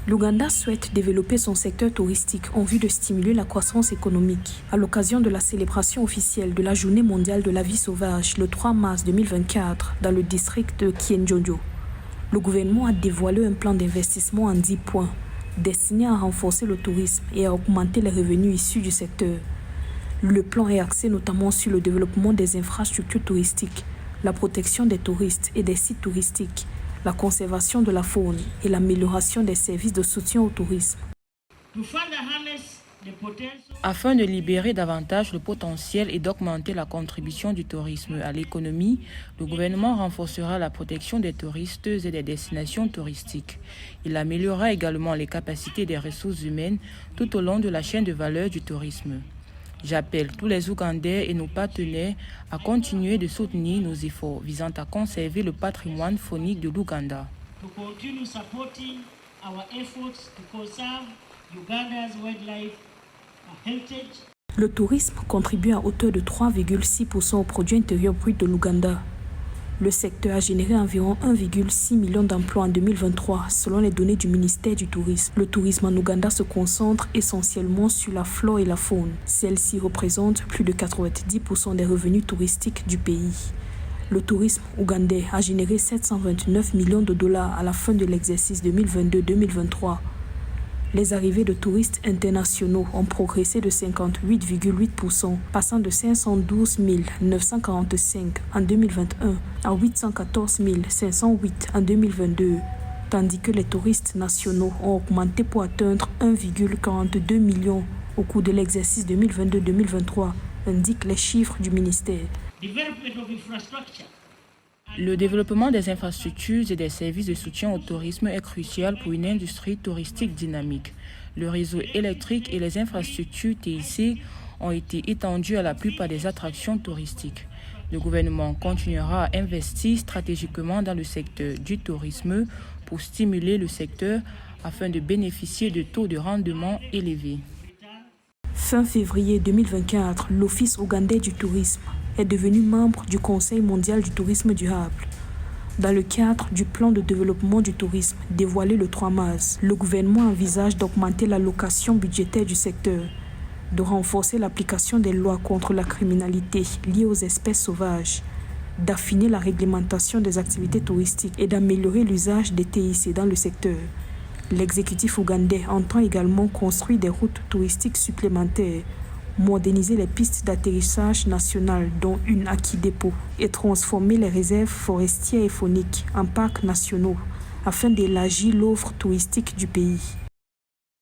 L'Ouganda souhaite développer son secteur touristique en vue de stimuler la croissance économique. À l'occasion de la célébration officielle de la Journée mondiale de la vie sauvage le 3 mars 2024 dans le district de Kienjojo, le gouvernement a dévoilé un plan d'investissement en 10 points destiné à renforcer le tourisme et à augmenter les revenus issus du secteur. Le plan est axé notamment sur le développement des infrastructures touristiques, la protection des touristes et des sites touristiques, la conservation de la faune et l'amélioration des services de soutien au tourisme. Afin de libérer davantage le potentiel et d'augmenter la contribution du tourisme à l'économie, le gouvernement renforcera la protection des touristes et des destinations touristiques. Il améliorera également les capacités des ressources humaines tout au long de la chaîne de valeur du tourisme. J'appelle tous les Ougandais et nos partenaires à continuer de soutenir nos efforts visant à conserver le patrimoine faunique de l'Ouganda. Le tourisme contribue à hauteur de 3,6% au produit intérieur brut de l'Ouganda. Le secteur a généré environ 1,6 million d'emplois en 2023, selon les données du ministère du Tourisme. Le tourisme en Ouganda se concentre essentiellement sur la flore et la faune. Celle-ci représente plus de 90% des revenus touristiques du pays. Le tourisme ougandais a généré 729 millions de dollars à la fin de l'exercice 2022-2023. Les arrivées de touristes internationaux ont progressé de 58,8%, passant de 512 945 en 2021 à 814 508 en 2022, tandis que les touristes nationaux ont augmenté pour atteindre 1,42 million au cours de l'exercice 2022-2023, indiquent les chiffres du ministère. Le développement des infrastructures et des services de soutien au tourisme est crucial pour une industrie touristique dynamique. Le réseau électrique et les infrastructures TIC ont été étendus à la plupart des attractions touristiques. Le gouvernement continuera à investir stratégiquement dans le secteur du tourisme pour stimuler le secteur afin de bénéficier de taux de rendement élevés. Fin février 2024, l'Office ougandais du tourisme est devenu membre du Conseil mondial du tourisme durable. Dans le cadre du plan de développement du tourisme dévoilé le 3 mars, le gouvernement envisage d'augmenter l'allocation budgétaire du secteur, de renforcer l'application des lois contre la criminalité liée aux espèces sauvages, d'affiner la réglementation des activités touristiques et d'améliorer l'usage des TIC dans le secteur. L'exécutif ougandais entend également construire des routes touristiques supplémentaires, moderniser les pistes d'atterrissage nationales dont une à Kidepo et transformer les réserves forestières et fauniques en parcs nationaux afin d'élargir l'offre touristique du pays.